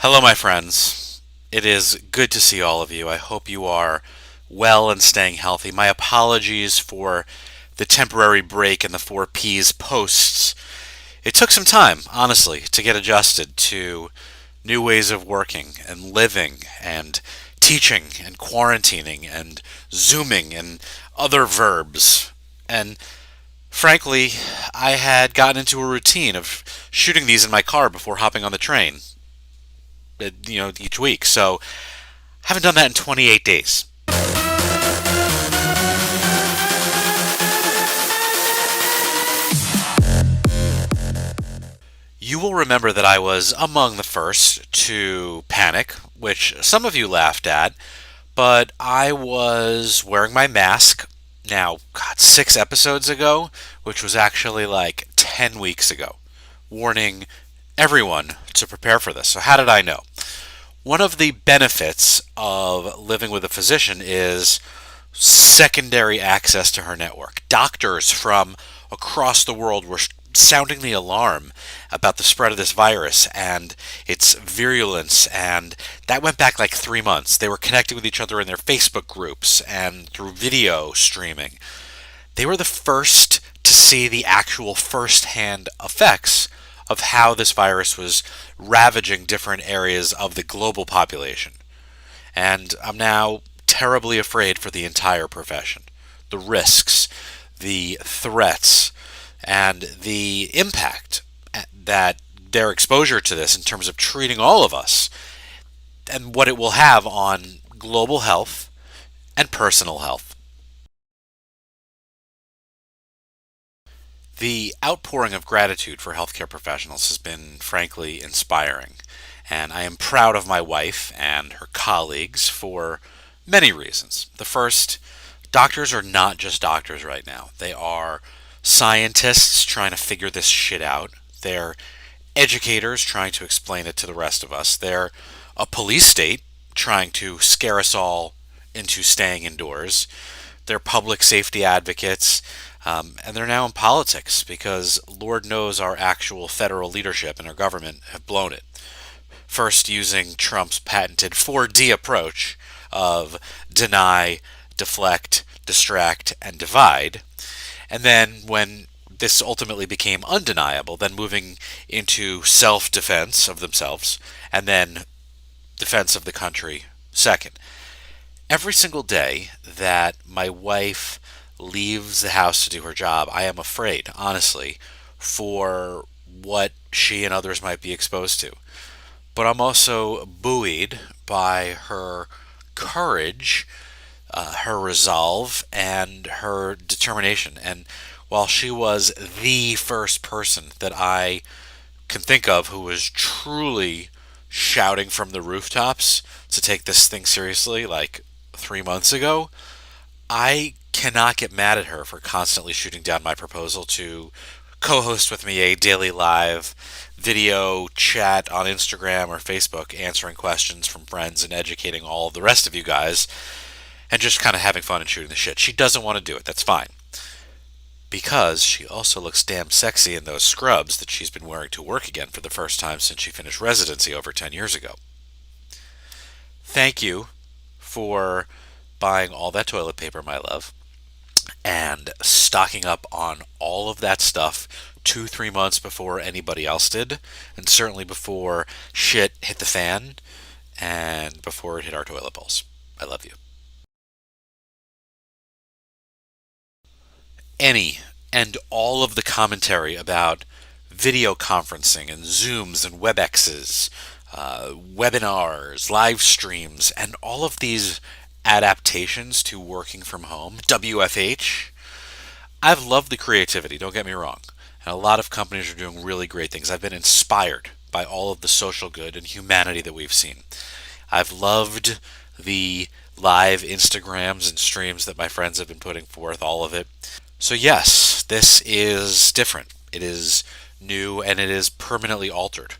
Hello, my friends. It is good to see all of you. I hope you are well and staying healthy. My apologies for the temporary break in the 4Ps posts. It took some time, honestly, to get adjusted to new ways of working and living and teaching and quarantining and zooming and other verbs. And frankly, I had gotten into a routine of shooting these in my car before hopping on the train, each week. So haven't done that in 28 days. You will remember that I was among the first to panic, which some of you laughed at, but I was wearing my mask now, God, 6 episodes ago, which was actually like 10 weeks ago, warning everyone to prepare for this. So, how did I know? One of the benefits of living with a physician is secondary access to her network. Doctors from across the world were sounding the alarm about the spread of this virus and its virulence, and that went back like 3 months. They were connecting with each other in their Facebook groups and through video streaming. They were the first to see the actual first-hand effects of how this virus was ravaging different areas of the global population. And I'm now terribly afraid for the entire profession. The risks, the threats, and the impact that their exposure to this in terms of treating all of us and what it will have on global health and personal health. The outpouring of gratitude for healthcare professionals has been frankly inspiring, and I am proud of my wife and her colleagues for many reasons. The first, doctors are not just doctors right now. They are scientists trying to figure this shit out. They're educators trying to explain it to the rest of us. They're a police state trying to scare us all into staying indoors. They're public safety advocates, and they're now in politics because Lord knows our actual federal leadership and our government have blown it. First, using Trump's patented 4D approach of deny, deflect, distract, and divide. And then, when this ultimately became undeniable, then moving into self defense of themselves, and then defense of the country second. Every single day that my wife leaves the house to do her job, I am afraid, honestly, for what she and others might be exposed to. But I'm also buoyed by her courage, her resolve, and her determination. And while she was the first person that I can think of who was truly shouting from the rooftops to take this thing seriously, like 3 months ago, I cannot get mad at her for constantly shooting down my proposal to co host with me a daily live video chat on Instagram or Facebook, answering questions from friends and educating all of the rest of you guys, and just kind of having fun and shooting the shit. She doesn't want to do it. That's fine. Because she also looks damn sexy in those scrubs that she's been wearing to work again for the first time since she finished residency over 10 years ago. Thank you for buying all that toilet paper, my love, and stocking up on all of that stuff 2, 3 months before anybody else did, and certainly before shit hit the fan and before it hit our toilet bowls. I love you. Any and all of the commentary about video conferencing and Zooms and WebExes, webinars, live streams, and all of these adaptations to working from home, WFH. I've loved the creativity, don't get me wrong. And a lot of companies are doing really great things. I've been inspired by all of the social good and humanity that we've seen. I've loved the live Instagrams and streams that my friends have been putting forth, all of it. So, yes, this is different. It is new and it is permanently altered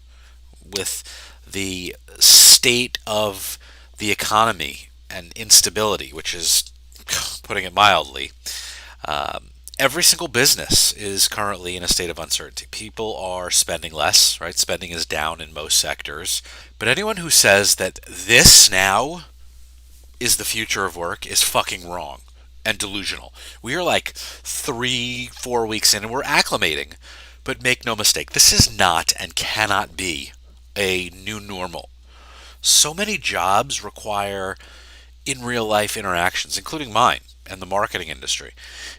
with the state of the economy and instability, which is, putting it mildly, Every single business is currently in a state of uncertainty. People are spending less, right? Spending is down in most sectors. But anyone who says that this now is the future of work is fucking wrong and delusional. We are like 3, 4 weeks in and we're acclimating. But make no mistake, this is not and cannot be a new normal. So many jobs require in real life interactions, including mine and the marketing industry.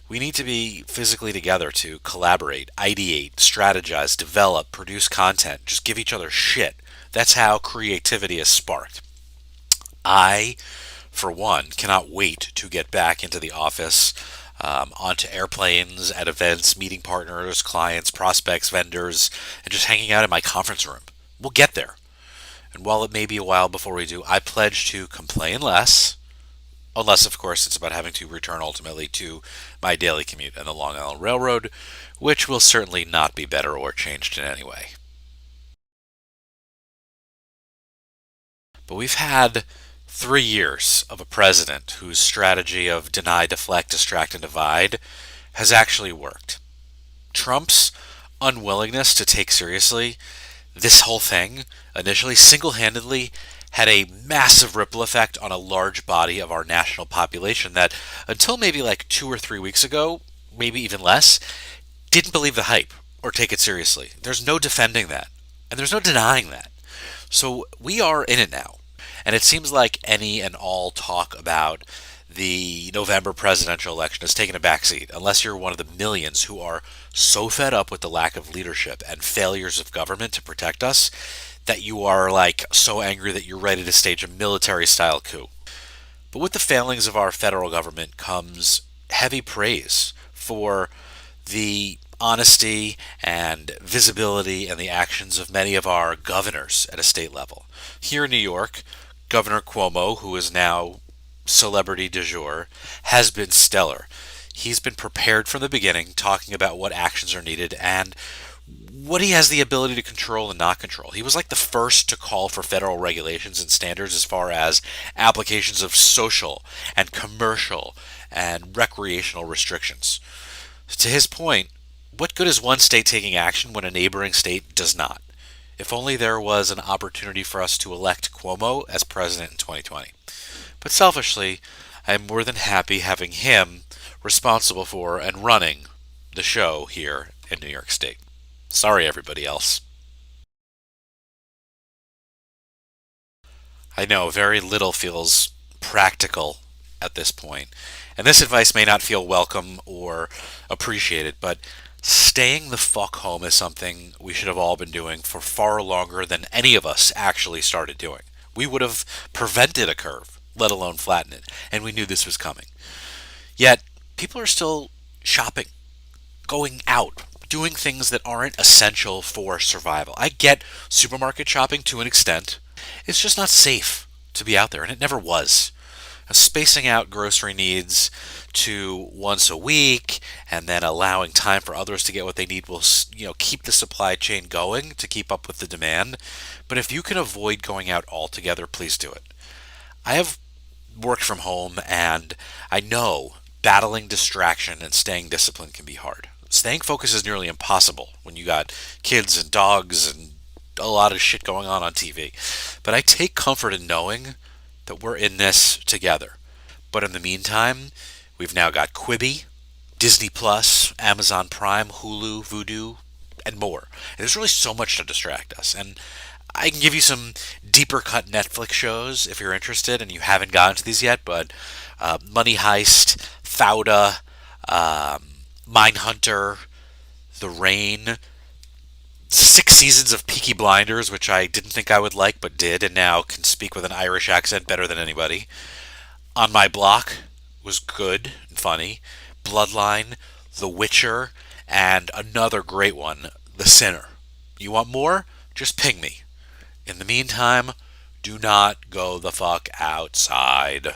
We need to be physically together to collaborate, ideate, strategize, develop, produce content, just give each other shit. That's how creativity is sparked. I, for one, cannot wait to get back into the office, onto airplanes, at events, meeting partners, clients, prospects, vendors, and just hanging out in my conference room. We'll get there. And while it may be a while before we do, I pledge to complain less, unless, of course, it's about having to return ultimately to my daily commute and the Long Island Railroad, which will certainly not be better or changed in any way. But we've had 3 years of a president whose strategy of deny, deflect, distract, and divide has actually worked. Trump's unwillingness to take seriously this whole thing initially single handedly had a massive ripple effect on a large body of our national population that, until maybe like 2 or 3 weeks ago, maybe even less, didn't believe the hype or take it seriously. There's no defending that, and there's no denying that. So we are in it now. And it seems like any and all talk about the November presidential election has taken a backseat, unless you're one of the millions who are so fed up with the lack of leadership and failures of government to protect us that you are like so angry that you're ready to stage a military style coup. But with the failings of our federal government comes heavy praise for the honesty and visibility and the actions of many of our governors at a state level. Here in New York, Governor Cuomo, who is now celebrity du jour, has been stellar. He's been prepared from the beginning, talking about what actions are needed and what he has the ability to control and not control. He was like the first to call for federal regulations and standards as far as applications of social and commercial and recreational restrictions. To his point, what good is one state taking action when a neighboring state does not? If only there was an opportunity for us to elect Cuomo as president in 2020. But selfishly, I am more than happy having him responsible for and running the show here in New York State. Sorry, everybody else. I know very little feels practical at this point, and this advice may not feel welcome or appreciated, but staying the fuck home is something we should have all been doing for far longer than any of us actually started doing. We would have prevented a curve, let alone flatten it, and we knew this was coming. Yet, people are still shopping, going out, doing things that aren't essential for survival. I get supermarket shopping to an extent. It's just not safe to be out there, and it never was. Spacing out grocery needs to once a week and then allowing time for others to get what they need will keep the supply chain going to keep up with the demand. But if you can avoid going out altogether, please do it. I have worked from home, and I know battling distraction and staying disciplined can be hard. Staying focused is nearly impossible when you got kids and dogs and a lot of shit going on TV. But I take comfort in knowing that we're in this together. But in the meantime, we've now got Quibi, Disney Plus, Amazon Prime, Hulu, Vudu, and more. And there's really so much to distract us. And I can give you some deeper cut Netflix shows if you're interested and you haven't gotten to these yet, but Money Heist, Fauda, Mindhunter, The Rain, 6 seasons of Peaky Blinders, which I didn't think I would like but did, and now can speak with an Irish accent better than anybody. On My Block was good and funny. Bloodline, The Witcher, and another great one, The Sinner. You want more? Just ping me. In the meantime, do not go the fuck outside.